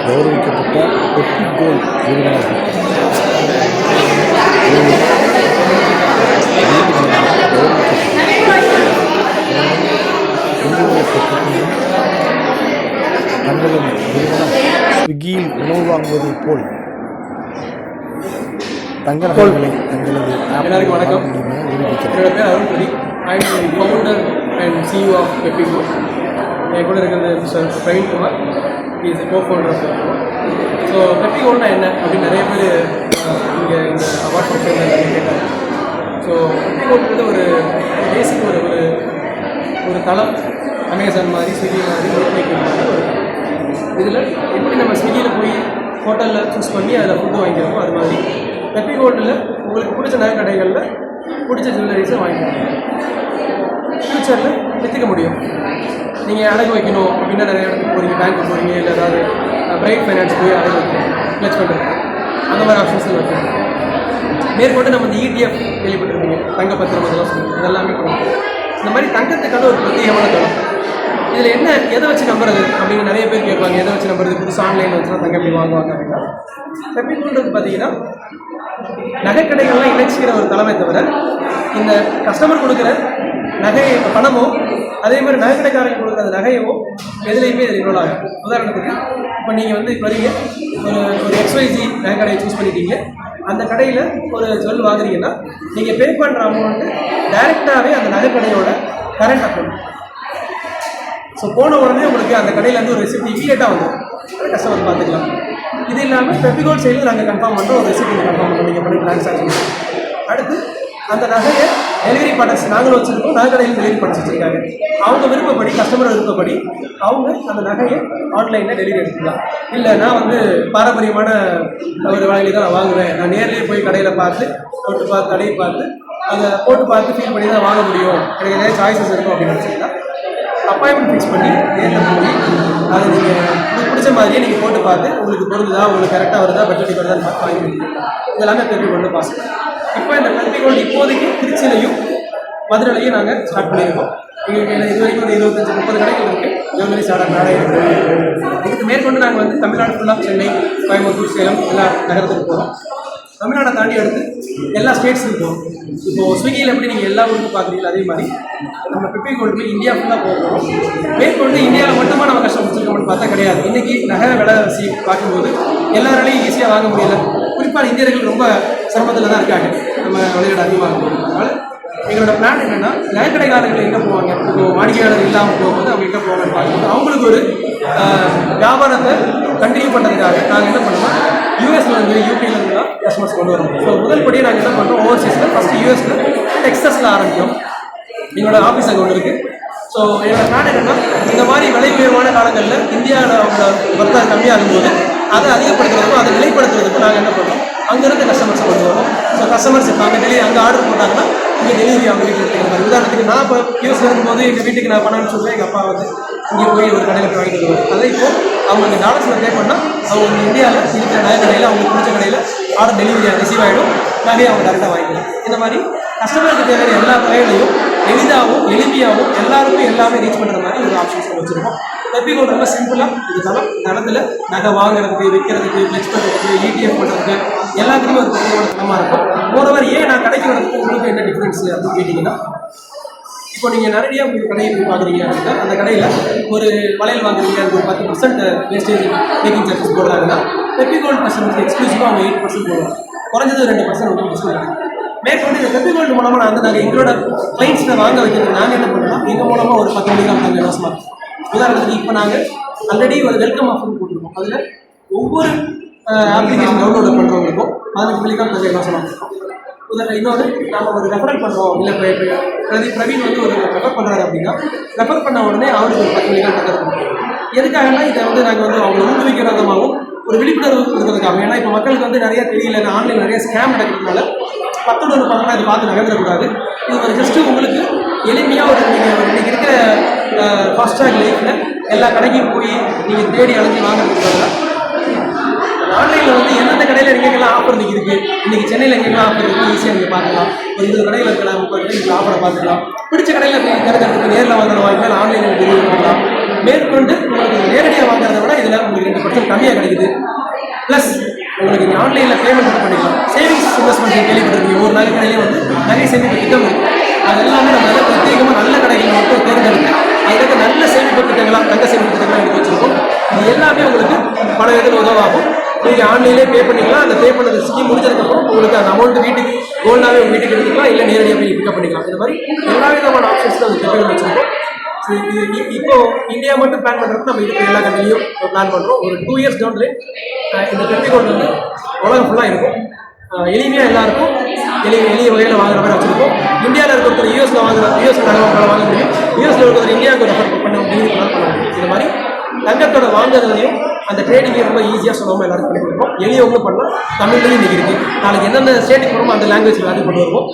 கௌரவிக்கப்பட்ட epic gold நிறுவனம் தங்களது நிறுவனம் ஸ்விக்கியில் உணவு வாங்குவதைப் போல் தங்க நகைகளை தங்களது எல்லாருக்கும் வணக்கம். என்னோட பேர் Arunmani. I am founder and CEO of Epic Gold. என் கூட இருக்கிறது mister Praveenkumar. Is co founder of Epic Gold. So Epic கோல்ட்னா என்ன அப்படின்னு நிறைய பேர் இங்கே இந்த அவார்ட் ஃபங்க்ஷனில் நிறைய கேட்டாங்க. ஸோ எப்பிக் கோல்ட்ன்றது ஒரு பேசிக் ஒரு ஒரு தளம். அமேசான் மாதிரி, ஸ்விக்கி மாதிரி, நெட்ஃப்ளிக்ஸ் மாதிரி ஒரு இதில் எப்படி நம்ம ஸ்விக்கியில் போய் ஹோட்டலில் சூஸ் பண்ணி அதில் ஃபுட்டு வாங்கிக்கிறோமோ அது மாதிரி எப்பிக் கோல்டில் உங்களுக்கு பிடிச்ச நகை கடைகளில் பிடிச்ச ஜுவல்லரிஸை வாங்கிக்கணும். ஃப்யூச்சரில் விற்றுக்க முடியும். நீங்கள் அடகு வைக்கணும் அப்படின்னா நிறைய இடத்துக்கு போகிறீங்க, பேங்க்கு போகிறீங்க, இல்லை ஏதாவது பிரைவேட் ஃபைனான்ஸ் போய் அடகு வைக்கணும், ப்ளச் பண்ணுறது, அந்த மாதிரி ஆப்ஷன்ஸில் வைக்கணும். மேற்கொண்டு நம்ம இந்த ETF கேள்விப்பட்டிருக்கீங்க, தங்க பத்திரம், அதெல்லாம் சொல்லுங்கள், இதெல்லாமே பண்ணுவோம். இந்த மாதிரி தங்கத்துக்கான ஒரு பிரத்யேகமான தளம். இதில் என்ன எதை வச்சு நம்புறது அப்படின்னு நிறைய பேர் கேட்பாங்க. எதை வச்சு நம்புறது? புதுசாக ஆன்லைனில் வச்சுனா தங்கம் எப்படி வாங்குவாங்க அப்படின்னா, எப்பிக் கோல்டுக்கு பார்த்தீங்கன்னா நகைக்கடைகள்லாம் இணைச்சிக்கிற ஒரு தலைமை தவிர இந்த கஸ்டமர் கொடுக்குற நகை பணமோ அதே மாதிரி நகைக்கடைக்காரங்க கொடுக்குற நகையவோ எதுலேயுமே இது இன்வால்வ் ஆகும். உதாரணத்துக்கு இப்போ நீங்கள் வந்து வரீங்க, ஒரு XYZ நகைக்கடையை சூஸ் பண்ணிட்டீங்க. அந்த கடையில் ஒரு ஜுவல் வாங்குறீங்கன்னா நீங்கள் பே பண்ணுற அமௌண்ட்டு டைரெக்டாகவே அந்த நகைக்கடையோட கரண்ட் அக்கௌண்ட். ஸோ போன உடனே உங்களுக்கு அந்த கடையிலேருந்து ஒரு ரெசிப்ட் இமீடியட்டாக வந்துடும், கஸ்டமர் பார்த்துக்கலாம். இது இல்லாமல் எப்பிக் கோல்ட் சைடில் நாங்கள் கன்ஃபார்ம் பண்ணுறோம், ஒரு ரெசிப்ட் நீங்கள் கன்ஃபார்ம் பண்ணுறோம், நீங்கள் பண்ணி ட்ரான்சாக்ஷன். அடுத்து அந்த நகையை டெலிவரி பார்ட்னர்ஸ் நாங்களும் வச்சுருக்கோம், நகை கடையில் டெலிவரி பார்ட்னர்ஸ் வச்சுருக்காங்க. அவங்க விருப்பப்படி, கஸ்டமர் விருப்பப்படி அவங்க அந்த நகையை ஆன்லைனில் டெலிவரி எடுத்துக்கலாம். இல்லை நான் வந்து பாரம்பரியமான ஒரு வேலையில் தான் நான் வாங்குவேன், நான் நேர்லேயே போய் கடையில் பார்த்து போட்டு பார்த்து கடையை பார்த்து அதை போட்டு பார்த்து ஃபீல் பண்ணி தான் வாங்க முடியும், எனக்கு நிறைய சாய்ஸஸ் இருக்கும் அப்படின்னு நினச்சிங்கன்னா அப்பாயின்மெண்ட் ஃபிக்ஸ் பண்ணி நேரில் போய் அதை நீங்கள் உங்களுக்கு பிடிச்ச மாதிரியே நீங்கள் போட்டு பார்த்து உங்களுக்கு பொருளுதா, உங்களுக்கு கரெக்டாக வருதா, பட்ஜெட் வருதான்னு பார்த்து வாங்கி முடியும். இதெல்லாமே எப்பிக் கோல்டு பாசிபிள். இப்போ இந்த எப்பிக் கோல்டு இப்போதைக்கு திருச்சியிலையும் மதுரையிலையும் நாங்கள் ஸ்டார்ட் பண்ணியிருக்கோம். எங்களுக்கு இது வரைக்கும் ஒரு 25-30 கடைகள் இருக்குது. ஜுவல்லரி ஸ்டார்ட் நிறைய இருக்குது. இதுக்கு மேற்கொண்டு நாங்கள் வந்து தமிழ்நாடு ஃபுல்லாக சென்னை, கோயம்புத்தூர், சேலம் எல்லா நகரத்துக்கு போகிறோம். தமிழ்நாடை தாண்டி அடுத்து எல்லா ஸ்டேட்ஸுக்கும் போகும். இப்போது ஸ்விக்கியில் எப்படி நீங்கள் எல்லா ஊருக்கும் பார்க்குறீங்களோ அதே மாதிரி நம்ம எப்பிக் கோல்டு இந்தியா ஃபுல்லாக போகிறோம். மேற்கொண்டு இந்தியாவில் மட்டுமா நம்ம கஷ்டம் வச்சுருக்கோம்னு பார்த்தா கிடையாது. இன்றைக்கி நகை விலைவாசி பார்க்கும்போது எல்லாராலையும் ஈஸியாக வாங்க முடியலை. குறிப்பாக இந்தியர்கள் ரொம்ப சிரமத்தில் தான் இருக்காங்க நம்ம விளையாட அதிகமாக போகிறதுனால. எங்களோட பிளான் என்னென்னா, நகைக்கடைக்காரர்கள் எங்கே போவாங்க, இப்போ வாடிக்கையாளர் இல்லாமல் போகும்போது அவங்க எங்கே போவாங்கன்னு பார்க்கும்போது அவங்களுக்கு ஒரு வியாபாரத்தை கண்டினியூ பண்ணுறதுக்காக நாங்கள் என்ன பண்ணுவோம், யூஎஸ்லேருந்து யூபியிலேருந்து தான் கஸ்டமர்ஸ் கொண்டு வரோம். ஸோ முதல் படியே நாங்கள் என்ன பண்ணுறோம், ஓவர்சீஸில் ஃபஸ்ட்டு யூஎஸில் டெக்ஸஸில் ஆரம்பிக்கும். எங்களோட ஆஃபீஸ் அங்கே ஒன்று இருக்குது. ஸோ என்னோட பிளான் என்னென்னா, இந்த மாதிரி விலை உயர்வான காலங்களில் இந்தியாவில் அவங்க வர்த்தகம் கம்மியாகும்போது அதை அதிகப்படுத்துறதுக்கும் அதை நிலைப்படுத்துறதுக்கும் நாங்கள் என்ன பண்ணுறோம், அங்கேருந்து கஸ்டமர்ஸை கொண்டு வரோம். ஸோ கஸ்டமர்ஸ் இப்போ அங்கே அங்கே ஆர்டர் போட்டாங்கன்னா இங்கே டெலிவரி அவங்க வீட்டில் எடுத்துக்கிற மாதிரி. உதாரணத்துக்கு நான் இப்போ யூஎஸ்ல இருக்கும்போது எங்கள் வீட்டுக்கு நான் பணம்னு சொல்லுவேன், எங்கள் அப்பா வந்து இங்கே போய் ஒரு கடையில் போய் வாங்கிட்டு வருவாங்க. அதை இப்போது அவங்க இந்த டாலர்ஸில் பே பண்ணால் அவங்க இந்தியாவில் இருக்கிற நகை கடையில் அவங்களுக்கு பிடிச்ச கடையில் ஆர்டர் டெலிவரியாக ரிசீவ் ஆகிடும், நகையை அவங்க டேரெக்டாக வாங்கிக்கலாம். இந்த மாதிரி கஸ்டமருக்கு தேவையான எல்லா வகைகளையும் எளிதாகவும் எளிமையாகவும் எல்லாருக்கும் எல்லாமே ரீச் பண்ணுற மாதிரி ஒரு ஆப்ஷன்ஸ் வச்சுருக்கோம். எப்பிக் கோல்டு ரொம்ப சிம்பிளாக இது தளத்தில் நகை வாங்குறதுக்கு, விற்கிறதுக்கு, ப்ளச் பண்ணுறதுக்கு, ETF பண்ணுறதுக்கு எல்லாத்துக்குமே ஒரு பெரிய தளமாக இருக்கும். மோரோவர் ஏன் நான் கடைக்கு வரதுக்கு உங்களுக்கு என்ன டிஃப்ரென்ஸ் அப்படின்னு கேட்டிங்கன்னா, இப்போ நீங்கள் நிறையா உங்களுக்கு கடையை போய் பார்க்குறீங்க அப்படின்னா அந்த கடையில் ஒரு வளையல் வாங்குறீங்க, அதுக்கு ஒரு 10% வேஸ்டேஜ் மேக்கிங் சார்ஜஸ் போடுறாங்கன்னா எப்பிக் கோல்டு கஸ்டமருக்கு எக்ஸ்க்ளூசிவாக அவங்க 8% போடுவாங்க. குறைஞ்சது 2% உங்களுக்கு டிஸ்கவுண்ட். மேற்கொண்டு இந்த எப்பிக் கோல்டு மூலமாக நான் வந்து நாங்கள் எங்களோட கிளைண்ட்ஸை வாங்க வைக்கிறது நாங்கள் என்ன பண்ணுறோம், எங்கள் மூலமாக ஒரு 10 மணிக்கு நாங்கள் இலவசமாக. உதாரணத்துக்கு இப்போ நாங்கள் ஆல்ரெடி ஒரு வெல்கம் ஆஃபர் போட்டிருக்கோம். அதில் ஒவ்வொரு அப்ளிகேஷன் டவுன்லோட் பண்ணுறவங்களுக்கும் 15 மணிக்கு நாங்கள் இலவசமாக இருக்கோம். இன்னொரு நாங்கள் ஒரு ரெஃபரல் பண்ணுறோம், இல்லை பிரவீன் வந்து ஒரு ரெஃபர் பண்ணுறாரு அப்படின்னா ரெஃபர் பண்ண உடனே அவருக்கு ஒரு 10 மணிக்கு தருவோம். எதுக்காகனா இதை வந்து நாங்கள் வந்து அவங்க ஊக்குவிக்கிறதாகவும் ஒரு விழிப்புணர்வு இருக்கிறதுக்காக. ஏன்னா இப்போ மக்களுக்கு வந்து நிறைய தெரியல, ஆன்லைன் நிறைய ஸ்கேம் நடக்கிறதுனால 10 பார்க்கலாம், இதை பார்த்து நகர்ந்துடக்கூடாது. இது ஒரு ஜஸ்ட்டு உங்களுக்கு எளிமையாக ஒரு நீங்கள் இன்றைக்கி இருக்கிற ஃபாஸ்ட்ராக் லைஃப்பில் எல்லா கடைக்கும் போய் நீங்கள் தேடி அழைச்சி வாங்குறதுக்கு ஆன்லைனில் வந்து எந்தெந்த கடையில் எங்கெங்கெல்லாம் ஆஃபர் இருக்குது, இன்னைக்கு சென்னையில் எங்கெல்லாம் ஆஃபர் இருக்குது ஈஸியாக நீங்கள் பார்க்கலாம். ஒரு 20 கடையில் இருக்கலாம், 30 கடையில் ஆஃபரை பார்த்துக்கலாம். பிடிச்ச கடையில் திறக்கிறதுக்கு நேரில் வாங்குற வாய்ப்புகள் ஆன்லைனில் டெலிவரி பண்ணலாம். மேற்கொண்டு உங்களுக்கு நேரடியாக வாங்குறத விட இதில் உங்களுக்கு 2% கம்மியாக கிடைக்குது. ப்ளஸ் உங்களுக்கு நீங்கள் ஆன்லைனில் பேமெண்ட் பண்ணிக்கலாம். சேவிங்ஸ் இன்வெஸ்ட்மெண்ட் கேள்விப்பட்டிருக்கீங்க. ஒரு நாள் கடையிலே வந்து நிறைய சேமிப்பு திட்டம் இருக்குது. அது எல்லாமே நம்ம நல்ல பிரத்யேகமாக நல்ல கடைகள் மட்டும் தேர்ந்தெடுத்து அதுக்கு நல்ல சேமிப்பு திட்டங்களாக தங்க சேமிப்பு திட்டங்களாக எடுத்து வச்சுருக்கோம். இது எல்லாமே உங்களுக்கு பல விதத்தில் உதவாகும். நீங்கள் ஆன்லைன்லேயே பே பண்ணிக்கலாம். அந்த பே பண்ணது ஸ்கீம் முடிஞ்சதுக்கப்புறம் உங்களுக்கு அந்த அமௌண்ட் வீட்டுக்கு கோல்டாகவே உங்கள் வீட்டுக்கு எடுத்துக்கலாம், இல்லை நேரடியாக போய் பிக்கப் பண்ணிக்கலாம். இந்த மாதிரி எல்லா விதமான ஆப்ஷன்ஸில் அந்த திட்டங்கள் வச்சுருக்கோம். இப்போ இந்தியா மட்டும் பிளான் பண்ணுறது நம்ம இருக்கிற எல்லா கண்ட்ரிலையும் பிளான் பண்ணுறோம். ஒரு 2 இயர்ஸ் டவுன் லைன் இந்த பெப்பிகோல்டு வந்து உலகம் ஃபுல்லாக இருக்கும். எளிமையாக எல்லாருக்கும் எளிய வகையில் வாங்குற மாதிரி வச்சுருக்கோம். இந்தியாவில் இருக்க ஒருத்தர் யூஎஸில் வாங்க முடியும், யூஎஸில் ஒருத்தர் இந்தியாவுக்கு ரெஃபர் பண்ண முடியும். இந்த மாதிரி தங்கத்தோட வாங்குறதையும் அந்த ட்ரேடிங்கையும் ரொம்ப ஈஸியாக சொல்லாமல் எல்லாரும் பண்ணி கொடுப்போம். எளியவங்களும் பண்ணலாம். தமிழ்லையும் இன்றைக்கி இருக்குது. நாளைக்கு எந்தெந்த ஸ்டேட்டுக்கு போகிறோமோ அந்த லாங்குவேஜ் எல்லாத்தையும் கொண்டு வருவோம்.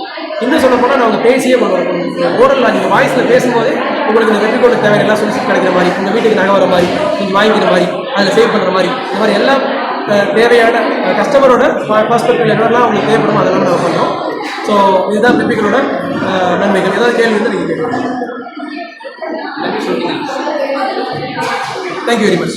இன்னும் சொல்ல போனால் நாங்கள் பேசியே கொண்டு வருவோம். ஓரலில் நீங்கள் வாய்ஸில் பேசும்போது உங்களுக்கு இந்த பெப்பிகோல்டு தேவை எல்லாம் சொல்லி கிடைக்கிற மாதிரி, உங்கள் வீட்டுக்கு நகை வர மாதிரி, நீங்கள் வாங்கிக்கிற மாதிரி, அதில் சேவ் பண்ணுற மாதிரி, இந்த மாதிரி எல்லாம் தேவையான கஸ்டமரோட பர்ஸ்பெக்டிவ் என்னெல்லாம் அவங்களுக்கு தேவைப்படுமோ அதெல்லாம் நம்ம பண்ணுறோம். ஸோ இதுதான் பெப்பிகளோட நன்மைகள். ஏதாவது கேள்வி வந்து நீங்கள் கேட்கலாம். Thank you very much.